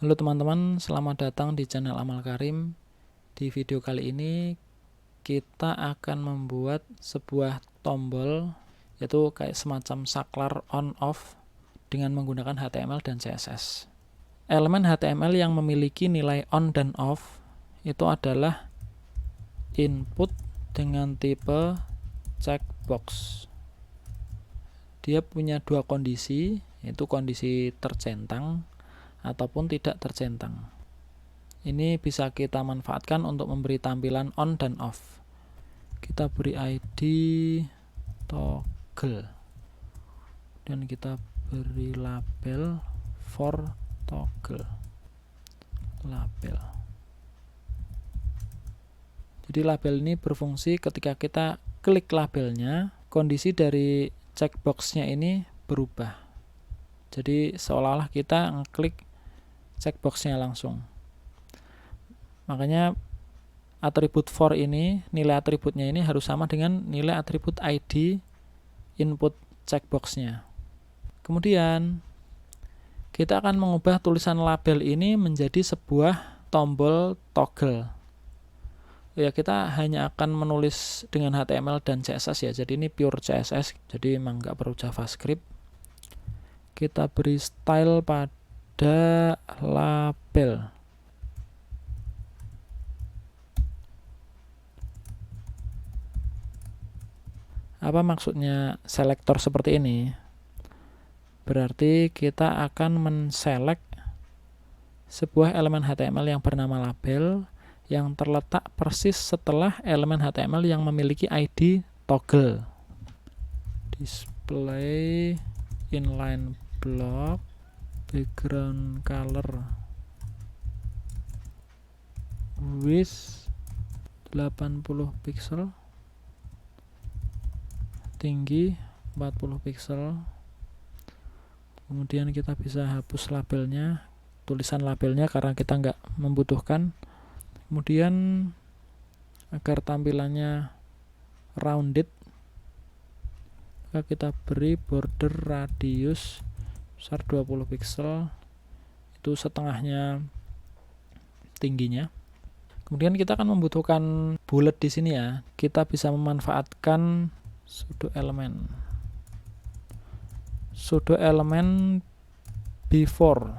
Halo teman-teman, selamat datang di channel Amal Karim. Di video kali ini kita akan membuat sebuah tombol, yaitu kayak semacam saklar on off dengan menggunakan HTML dan CSS. Elemen HTML yang memiliki nilai on dan off itu adalah input dengan tipe checkbox. Dia punya dua kondisi, yaitu kondisi tercentang ataupun tidak tercentang. Ini bisa kita manfaatkan untuk memberi tampilan on dan off. Kita beri ID toggle dan kita beri label for toggle label. Jadi label ini berfungsi ketika kita klik labelnya, kondisi dari checkboxnya ini berubah. Jadi seolah-olah kita ngeklik checkboxnya langsung. Makanya atribut for ini, nilai atributnya ini harus sama dengan nilai atribut ID input checkboxnya. Kemudian kita akan mengubah tulisan label ini menjadi sebuah tombol toggle. Ya, kita hanya akan menulis dengan HTML dan CSS ya. Jadi ini pure CSS, jadi memang nggak perlu JavaScript. Kita beri style pada label. Apa maksudnya selektor seperti ini? Berarti kita akan menselect sebuah elemen HTML yang bernama label yang terletak persis setelah elemen HTML yang memiliki ID toggle. Display inline block background color width 80 pixel, tinggi 40 pixel. Kemudian kita bisa hapus labelnya, tulisan labelnya karena kita nggak membutuhkan. Kemudian agar tampilannya rounded, maka kita beri border radius besar 20 pixel, itu setengahnya tingginya. Kemudian kita akan membutuhkan bullet di sini ya. Kita bisa memanfaatkan sudo element before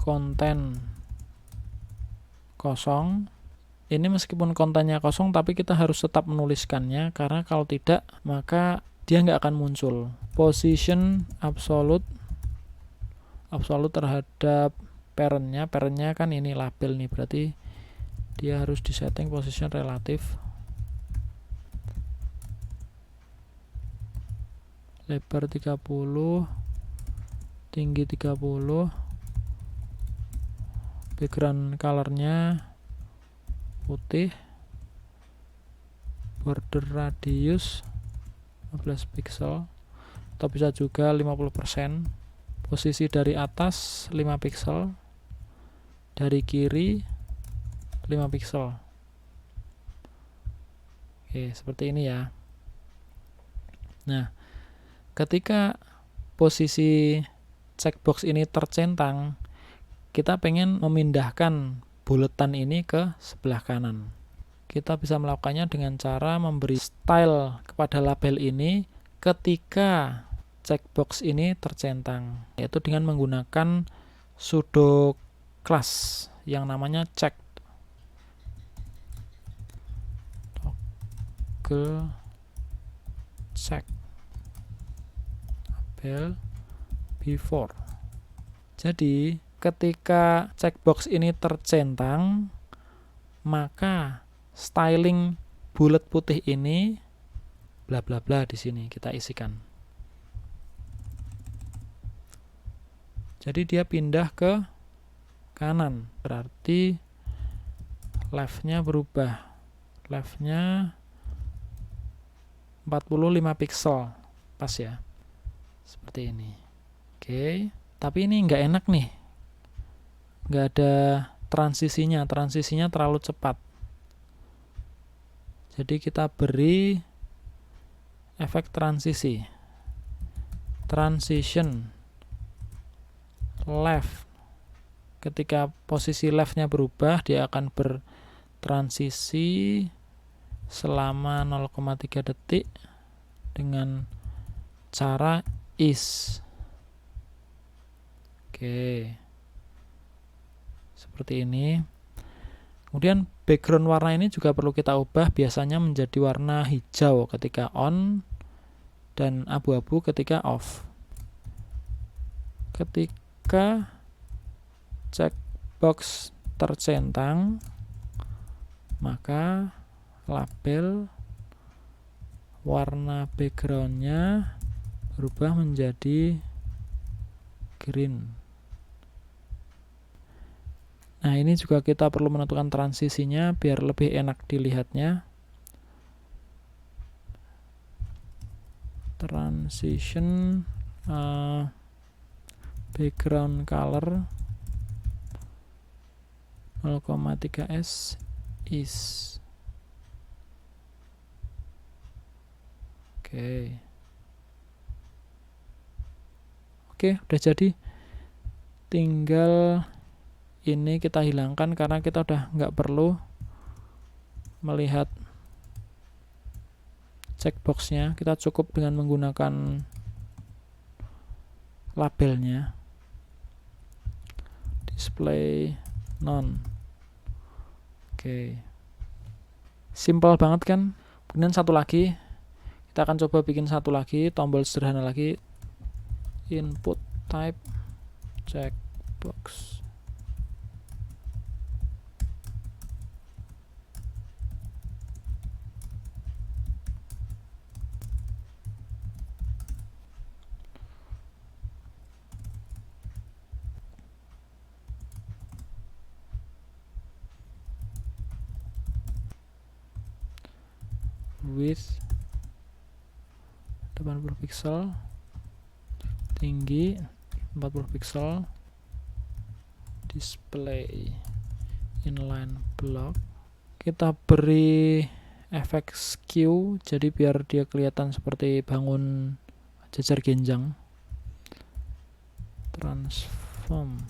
konten kosong. Ini meskipun kontennya kosong, tapi kita harus tetap menuliskannya, karena kalau tidak maka dia nggak akan muncul. Position absolute terhadap parentnya kan ini label nih, berarti dia harus disetting position relatif. Lebar 30, tinggi 30, background colornya putih, border radius 15 pixel, atau bisa juga 50%. Posisi dari atas 5 pixel, dari kiri 5 pixel. Oke, seperti ini ya. Nah, ketika posisi checkbox ini tercentang, kita pengen memindahkan buletan ini ke sebelah kanan. Kita bisa melakukannya dengan cara memberi style kepada label ini ketika checkbox ini tercentang, yaitu dengan menggunakan sudo class yang namanya check toggle check label before. Jadi ketika checkbox ini tercentang, maka styling bulat putih ini bla bla bla di sini kita isikan. Jadi dia pindah ke kanan, berarti leftnya berubah. Leftnya 45 pixel, pas ya, seperti ini. Oke, tapi ini nggak enak nih, nggak ada transisinya terlalu cepat. Jadi kita beri efek transisi, transition left. Ketika posisi leftnya berubah, dia akan bertransisi selama 0,3 detik dengan cara is. Oke, seperti ini. Kemudian background warna ini juga perlu kita ubah, biasanya menjadi warna hijau ketika on dan abu-abu ketika off. Ketika checkbox tercentang, maka label warna backgroundnya berubah menjadi green. Nah, ini juga kita perlu menentukan transisinya biar lebih enak dilihatnya. Transition background color 0,3s is. Oke, udah jadi. Tinggal ini kita hilangkan karena kita udah nggak perlu melihat checkboxnya. Kita cukup dengan menggunakan labelnya. Display none. Oke. Simple banget kan? Kemudian satu lagi. Kita akan coba bikin satu lagi, tombol sederhana lagi. Input type checkbox. Width 80 pixel, tinggi 40 pixel, display inline block. Kita beri efek skew, jadi biar dia kelihatan seperti bangun jajar genjang. Transform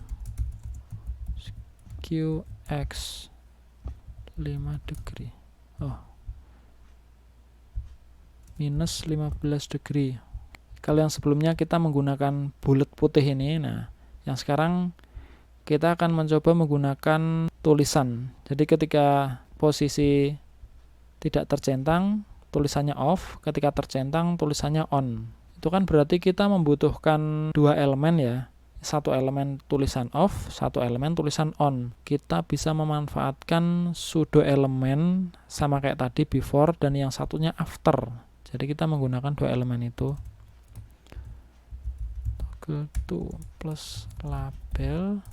skew x 5 degree. Minus 15 degree. Kalau yang sebelumnya kita menggunakan bulat putih ini, nah yang sekarang kita akan mencoba menggunakan tulisan. Jadi ketika posisi tidak tercentang, tulisannya off, ketika tercentang, tulisannya on. Itu kan berarti kita membutuhkan dua elemen ya. Satu elemen tulisan off, satu elemen tulisan on. Kita bisa memanfaatkan pseudo elemen sama kayak tadi before dan yang satunya after. Jadi kita menggunakan dua elemen itu. Toggle to plus label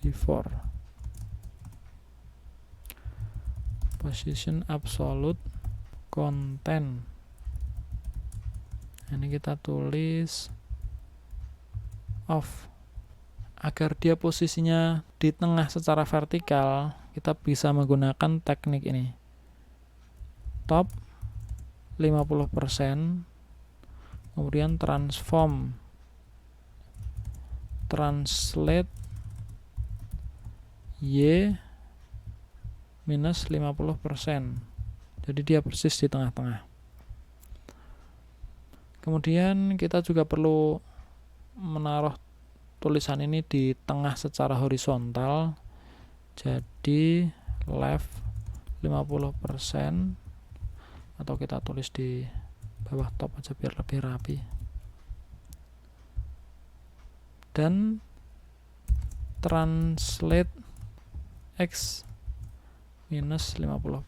before. Position absolute content. Ini kita tulis off. Agar dia posisinya di tengah secara vertikal, kita bisa menggunakan teknik ini. Top 50%, kemudian transform, translate Y minus 50%. Jadi dia persis di tengah-tengah. Kemudian kita juga perlu menaruh tulisan ini di tengah secara horizontal. Jadi left 50%. Atau kita tulis di bawah top aja biar lebih rapi. Dan translate x minus 50%.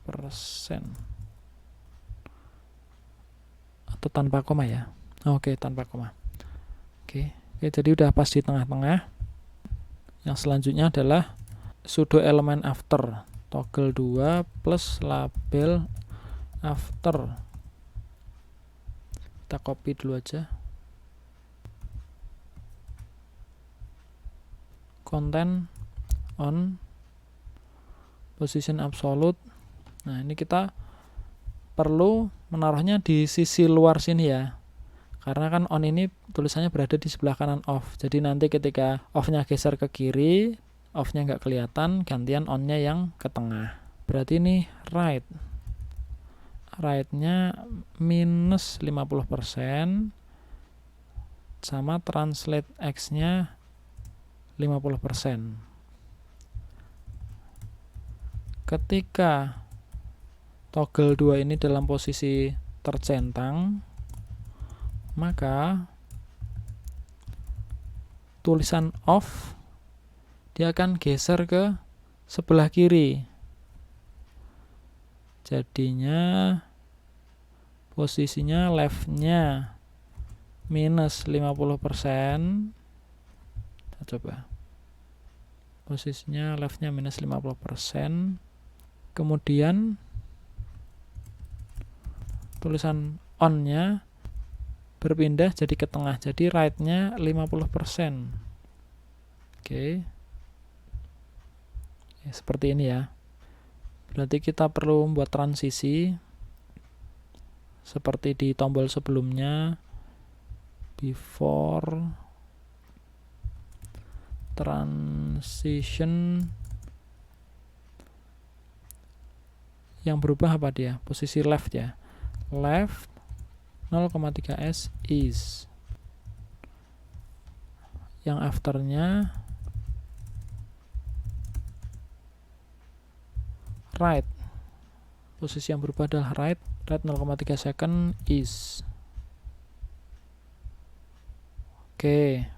Atau tanpa koma ya. Oke, tanpa koma. Oke, jadi udah pas di tengah-tengah. Yang selanjutnya adalah pseudo elemen after. Toggle 2 plus label after. Kita copy dulu aja. Content on, position absolute. Nah, ini kita perlu menaruhnya di sisi luar sini ya. Karena kan on ini tulisannya berada di sebelah kanan off. Jadi nanti ketika off-nya geser ke kiri, off-nya nggak kelihatan, gantian on-nya yang ke tengah. Berarti ini right. Right-nya minus 50%, sama translate X-nya 50%. Ketika toggle 2 ini dalam posisi tercentang, maka tulisan off dia akan geser ke sebelah kiri. Jadinya posisinya left-nya minus 50%. Kita coba. Posisinya left-nya minus 50%. Kemudian tulisan on-nya berpindah jadi ke tengah. Jadi right-nya 50%. Oke. Ya, seperti ini ya. Berarti kita perlu membuat transisi seperti di tombol sebelumnya, before transition. Yang berubah apa dia? Posisi left ya. Left 0,3s is. Yang afternya right. Posisi yang berubah adalah right 0,3 second is. Oke.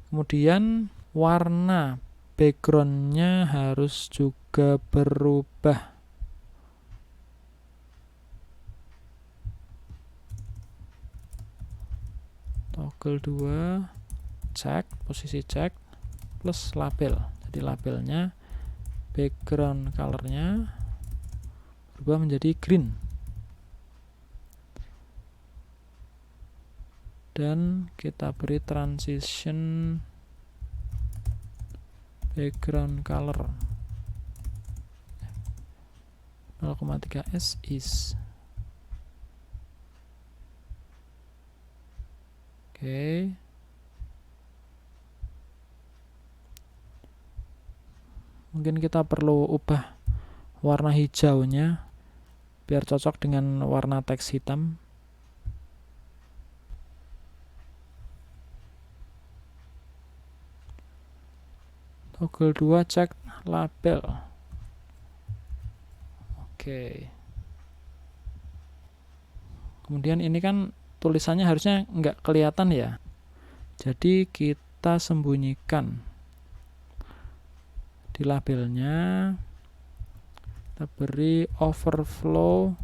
Kemudian warna backgroundnya harus juga berubah. Toggle 2, cek, posisi cek, plus label. Jadi labelnya background colornya berubah menjadi green. Dan kita beri transition background color 0,3s is. Oke. Mungkin kita perlu ubah warna hijaunya biar cocok dengan warna teks hitam. Toggle 2 cek label. Oke. Kemudian ini kan tulisannya harusnya nggak kelihatan ya. Jadi kita sembunyikan di labelnya. Kita beri overflow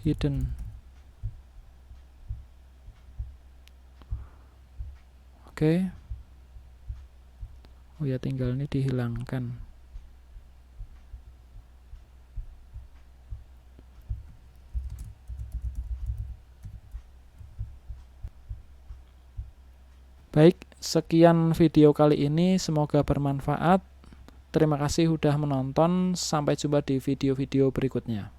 hidden. Oke. Oh ya, tinggal ini dihilangkan. Baik, sekian video kali ini, semoga bermanfaat. Terima kasih sudah menonton, sampai jumpa di video-video berikutnya.